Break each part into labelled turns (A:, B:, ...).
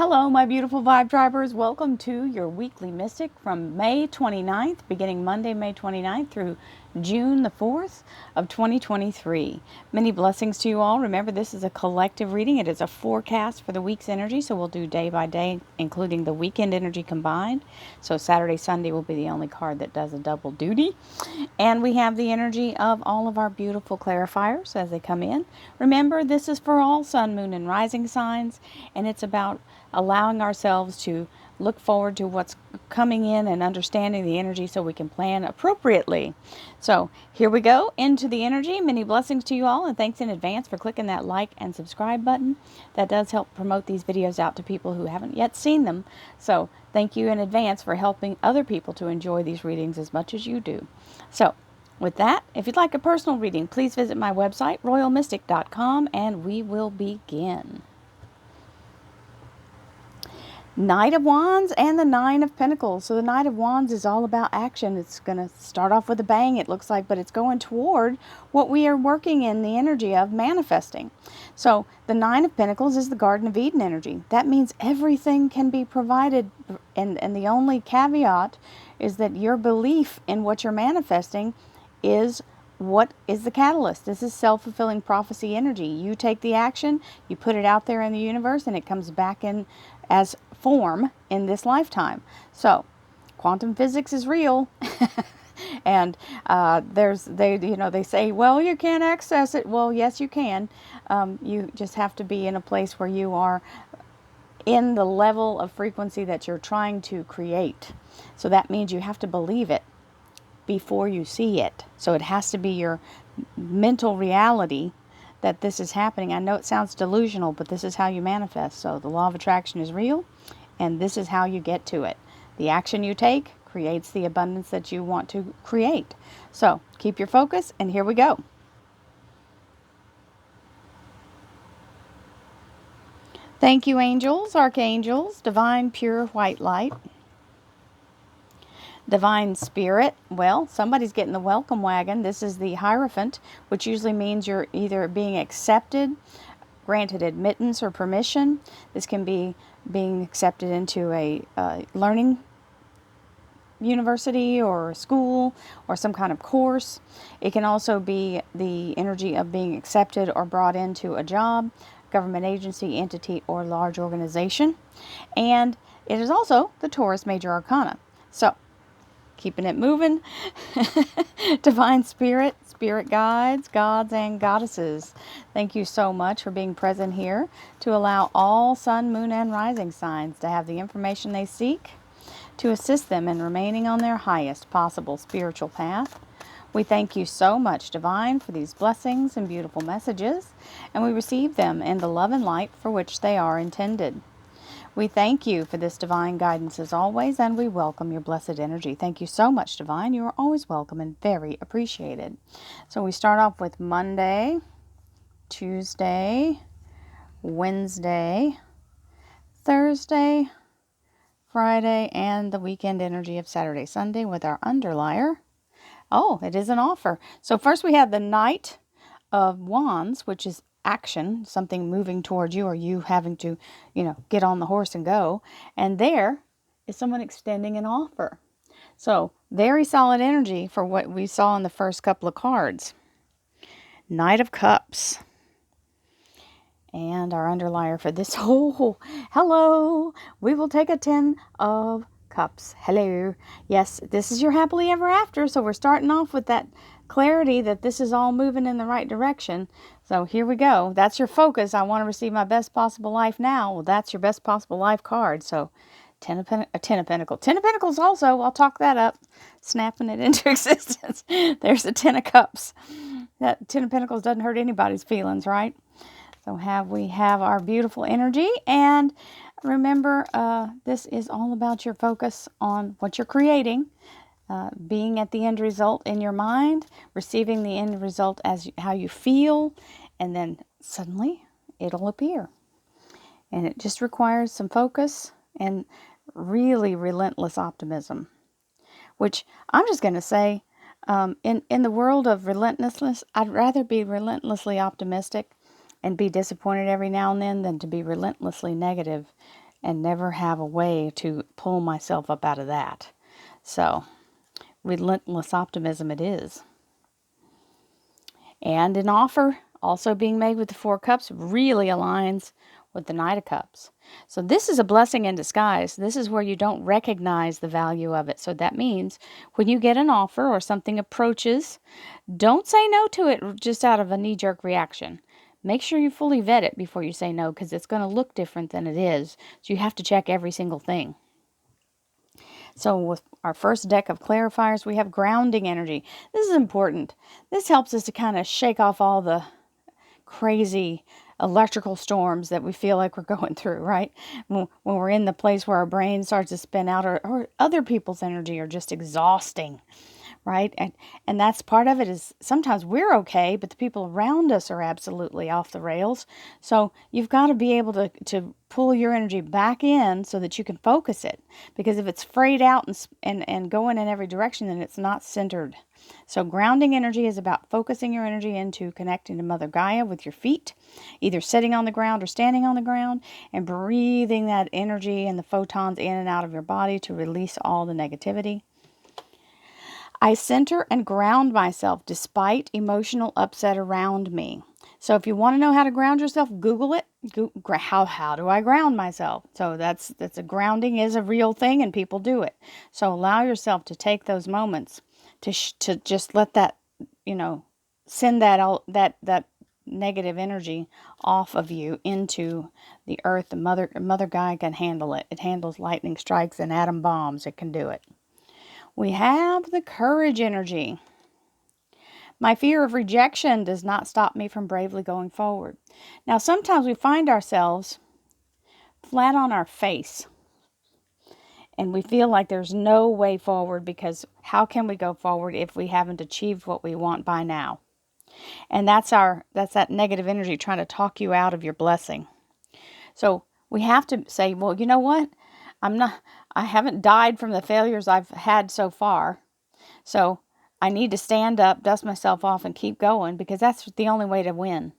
A: Hello, my beautiful Vibe Drivers. Welcome to your weekly Mystic from May 29th, beginning Monday, May 29th through June the 4th of 2023. Many blessings to you all. Remember, this is a collective reading. It is a forecast for the week's energy, so we'll do day by day, including the weekend energy combined. So Saturday, Sunday will be the only card that does a double duty. And we have the energy of all of our beautiful clarifiers as they come in. Remember, this is for all sun, moon, and rising signs, and it's about allowing ourselves to look forward to what's coming in and understanding the energy so we can plan appropriately. So here we go into the energy. Many blessings to you all, and thanks in advance for clicking that like and subscribe button. That does help promote these videos out to people who haven't yet seen them. So thank you in advance for helping other people to enjoy these readings as much as you do. So with that, if you'd like a personal reading, please visit my website, royalmystic.com, and we will begin. Knight of Wands and the Nine of Pentacles. So the Knight of Wands is all about action. It's going to start off with a bang, it looks like, but it's going toward what we are working in the energy of manifesting. So the Nine of Pentacles is the Garden of Eden energy. That means everything can be provided, and the only caveat is that your belief in what you're manifesting is what is the catalyst. This is self-fulfilling prophecy energy. You take the action, you put it out there in the universe, and it comes back in as form in this lifetime. So quantum physics is real. And they say, well, you can't access it. Well, yes, you can. You just have to be in a place where you are in the level of frequency that you're trying to create. So that means you have to believe it before you see it. So it has to be your mental reality that this is happening. I know it sounds delusional, but this is how you manifest. So the law of attraction is real, and this is how you get to it. The action you take creates the abundance that you want to create. So keep your focus, and here we go. Thank you, angels, archangels, divine, pure, white light. Divine Spirit, well, somebody's getting the welcome wagon. This is the Hierophant, which usually means you're either being accepted, granted admittance or permission. This can be being accepted into a learning university or school or some kind of course. It can also be the energy of being accepted or brought into a job, government agency, entity, or large organization. And it is also the Taurus Major Arcana. So keeping it moving. Divine Spirit, Spirit Guides, Gods and Goddesses. Thank you so much for being present here to allow all sun, moon, and rising signs to have the information they seek to assist them in remaining on their highest possible spiritual path. We thank you so much, Divine, for these blessings and beautiful messages, and we receive them in the love and light for which they are intended. We thank you for this divine guidance as always, and we welcome your blessed energy. Thank you so much, Divine. You are always welcome and very appreciated. So we start off with Monday, Tuesday, Wednesday, Thursday, Friday, and the weekend energy of Saturday, Sunday with our underlier. Oh, it is an offer. So first we have the Knight of Wands, which is action, something moving towards you or you having to, get on the horse and go. And there is someone extending an offer. So very solid energy for what we saw in the first couple of cards. Knight of Cups. And our underlier for this, hello, we will take a 10 of Cups. Hello. Yes, this is your happily ever after. So we're starting off with that clarity that this is all moving in the right direction. So here we go. That's your focus. I want to receive my best possible life now. Well, that's your best possible life card. So a 10 of Pentacles. 10 of Pentacles also, I'll talk that up. Snapping it into existence. There's the 10 of Cups. That 10 of Pentacles doesn't hurt anybody's feelings, right? So we have our beautiful energy. And remember, this is all about your focus on what you're creating. Being at the end result in your mind, receiving the end result as how you feel, and then suddenly it'll appear. And it just requires some focus and really relentless optimism, which I'm just going to say, in the world of relentlessness, I'd rather be relentlessly optimistic and be disappointed every now and then than to be relentlessly negative and never have a way to pull myself up out of that. So, relentless optimism it is. And an offer also being made with the Four Cups really aligns with the Knight of Cups. So this is a blessing in disguise. This is where you don't recognize the value of it. So that means when you get an offer or something approaches, don't say no to it just out of a knee-jerk reaction. Make sure you fully vet it before you say no, because it's going to look different than it is. So you have to check every single thing. So with our first deck of clarifiers, we have grounding energy. This is important. This helps us to kind of shake off all the crazy electrical storms that we feel like we're going through, right? When we're in the place where our brain starts to spin out, or other people's energy are just exhausting, right? And that's part of it. Is sometimes we're okay, but the people around us are absolutely off the rails. So you've got to be able to pull your energy back in so that you can focus it. Because if it's frayed out and going in every direction, then it's not centered. So grounding energy is about focusing your energy into connecting to Mother Gaia with your feet, either sitting on the ground or standing on the ground, and breathing that energy and the photons in and out of your body to release all the negativity. I center and ground myself despite emotional upset around me. So if you want to know how to ground yourself, Google it. How do I ground myself? So that's a grounding is a real thing, and people do it. So allow yourself to take those moments to just let that, send that negative energy off of you into the earth. The Mother Gaia can handle it. It handles lightning strikes and atom bombs. It can do it. We have the courage energy. My fear of rejection does not stop me from bravely going forward. Now, sometimes we find ourselves flat on our face and we feel like there's no way forward, because how can we go forward if we haven't achieved what we want by now? And that's that negative energy trying to talk you out of your blessing. So we have to say, well, you know what? I haven't died from the failures I've had so far. So I need to stand up, dust myself off, and keep going, because that's the only way to win.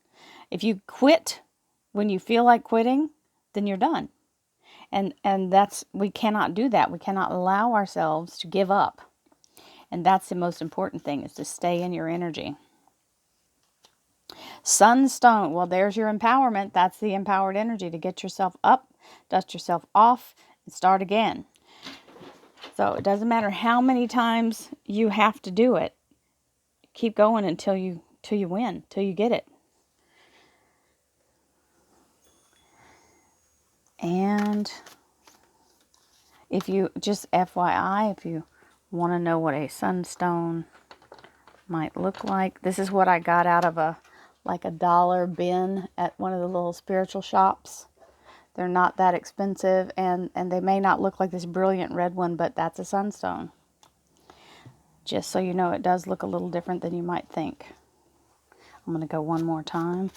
A: If you quit when you feel like quitting, then you're done. And we cannot do that. We cannot allow ourselves to give up. And that's the most important thing, is to stay in your energy. Sunstone, well, there's your empowerment. That's the empowered energy to get yourself up, dust yourself off, and start again. So it doesn't matter how many times you have to do it. Keep going until you win, till you get it. And if you, just FYI, if you want to know what a sunstone might look like, this is what I got out of a dollar bin at one of the little spiritual shops. They're not that expensive, and they may not look like this brilliant red one, but that's a sunstone. Just so you know, it does look a little different than you might think. I'm going to go one more time.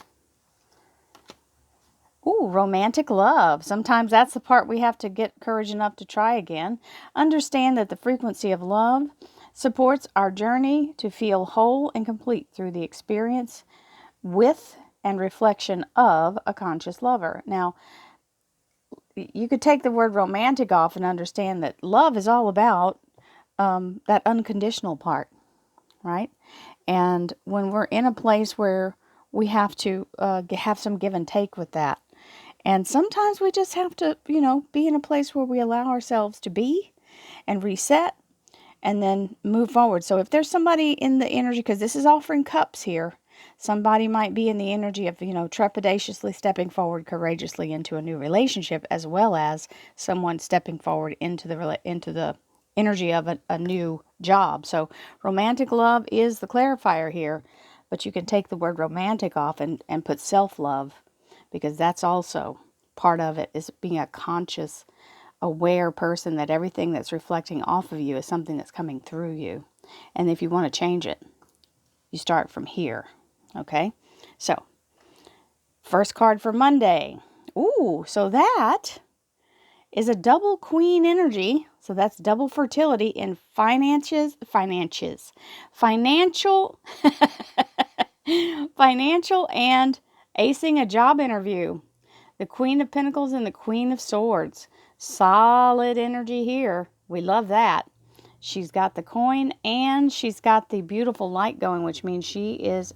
A: Ooh, romantic love. Sometimes that's the part we have to get courage enough to try again. Understand that the frequency of love supports our journey to feel whole and complete through the experience with and reflection of a conscious lover. Now, you could take the word romantic off and understand that love is all about that unconditional part, right? And when we're in a place where we have to have some give and take with that. And sometimes we just have to, be in a place where we allow ourselves to be and reset and then move forward. So if there's somebody in the energy, because this is offering cups here, somebody might be in the energy of, trepidatiously stepping forward courageously into a new relationship, as well as someone stepping forward into the energy of a new job. So romantic love is the clarifier here, but you can take the word romantic off and put self-love, because that's also part of it, is being a conscious, aware person that everything that's reflecting off of you is something that's coming through you. And if you want to change it, you start from here. Okay? So, first card for Monday. Ooh, so that is a double queen energy. So that's double fertility in financial, financial and acing a job interview. The Queen of Pentacles and the Queen of Swords. Solid energy here. We love that. She's got the coin and she's got the beautiful light going, which means she is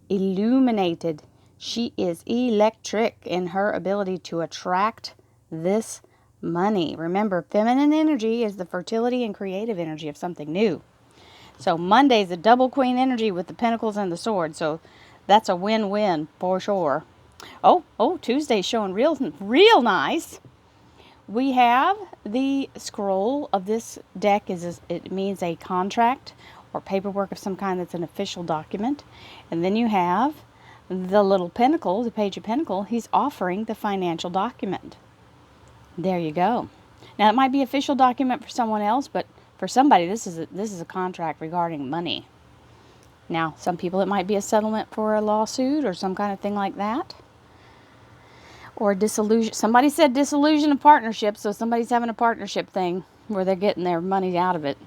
A: illuminated. She is electric in her ability to attract this money. Remember, feminine energy is the fertility and creative energy of something new. So Monday's a double queen energy with the pentacles and the sword. So that's a win-win for sure. Oh, Tuesday's showing real nice. We have the scroll of this deck it means a contract or paperwork of some kind that's an official document. And then you have the little pentacle, the Page of Pentacles. He's offering the financial document. There you go. Now it might be an official document for someone else, but for somebody this is a contract regarding money. Now, some people it might be a settlement for a lawsuit or some kind of thing like that. Or dissolution. Somebody said dissolution of partnership, so somebody's having a partnership thing where they're getting their money out of it.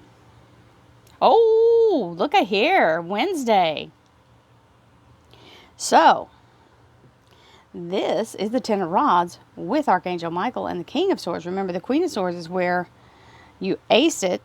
A: Oh, look at here, Wednesday. So, this is the Ten of Rods with Archangel Michael and the King of Swords. Remember, the Queen of Swords is where you ace it,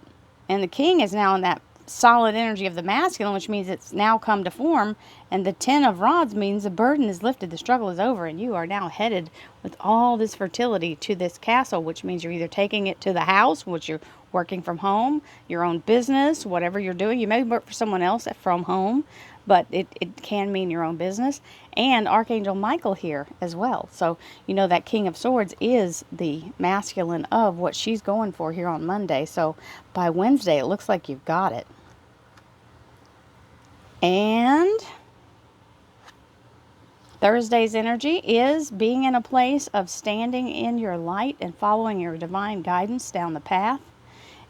A: and the King is now in that solid energy of the masculine, which means it's now come to form. And the Ten of Rods means the burden is lifted, the struggle is over, and you are now headed with all this fertility to this castle, which means you're either taking it to the house, which you're working from home, your own business, whatever you're doing. You may work for someone else from home, but it can mean your own business. And Archangel Michael here as well. So, you know, that King of Swords is the masculine of what she's going for here on Monday. So by Wednesday, it looks like you've got it. And Thursday's energy is being in a place of standing in your light and following your divine guidance down the path.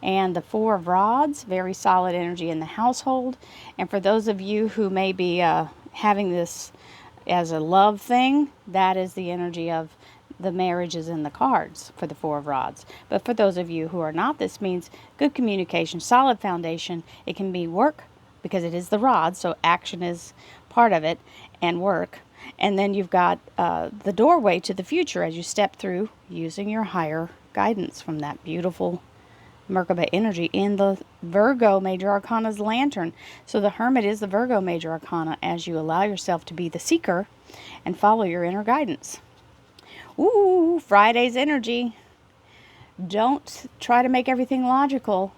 A: And the Four of Rods, very solid energy in the household. And for those of you who may be having this as a love thing, that is the energy of the marriages in the cards for the Four of Rods. But for those of you who are not, this means good communication, solid foundation. It can be work, because it is the rod, so action is part of it, and work. And then you've got the doorway to the future as you step through using your higher guidance from that beautiful Merkaba energy in the Virgo Major Arcana's lantern. So the Hermit is the Virgo Major Arcana as you allow yourself to be the seeker and follow your inner guidance. Ooh, Friday's energy. Don't try to make everything logical.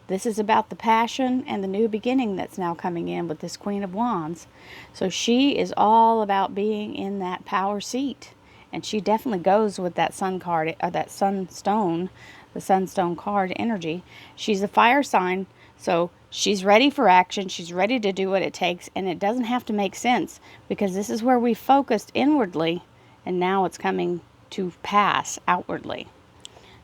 A: This is about the passion and the new beginning that's now coming in with this Queen of Wands. So she is all about being in that power seat. And she definitely goes with that sun card, or that sunstone, the sunstone card energy. She's a fire sign, so she's ready for action. She's ready to do what it takes, and it doesn't have to make sense, because this is where we focused inwardly, and now it's coming to pass outwardly.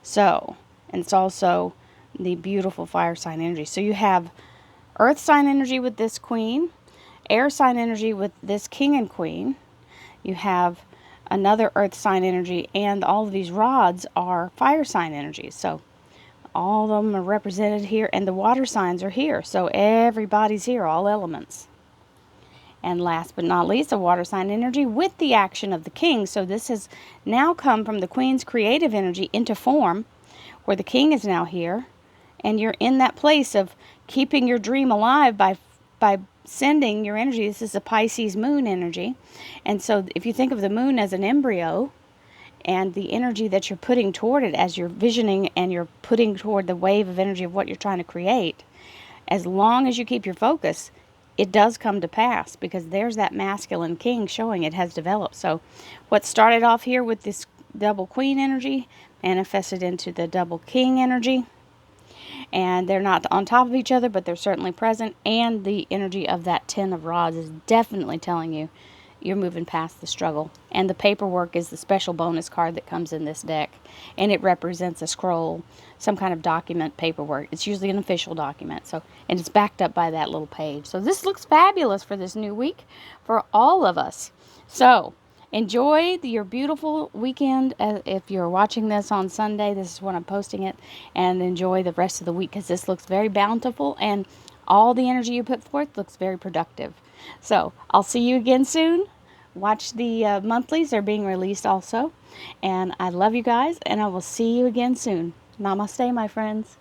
A: So, and it's also the beautiful fire sign energy. So you have earth sign energy with this queen, air sign energy with this king and queen. You have another earth sign energy, and all of these rods are fire sign energies. So all of them are represented here, and the water signs are here. So everybody's here, all elements. And last but not least, the water sign energy with the action of the king. So this has now come from the queen's creative energy into form, where the king is now here. And you're in that place of keeping your dream alive by sending your energy. This is a Pisces moon energy. And so if you think of the moon as an embryo, and the energy that you're putting toward it as you're visioning and you're putting toward the wave of energy of what you're trying to create, as long as you keep your focus, it does come to pass, because there's that masculine king showing it has developed. So what started off here with this double queen energy manifested into the double king energy. And they're not on top of each other, but they're certainly present. And the energy of that Ten of Rods is definitely telling you you're moving past the struggle. And the paperwork is the special bonus card that comes in this deck. And it represents a scroll, some kind of document, paperwork. It's usually an official document. So, and it's backed up by that little page. So this looks fabulous for this new week for all of us. So enjoy your beautiful weekend. If you're watching this on Sunday, this is when I'm posting it. And enjoy the rest of the week, because this looks very bountiful. And all the energy you put forth looks very productive. So I'll see you again soon watch the monthlies. They're being released also. And I love you guys, and I will see you again soon. Namaste, my friends.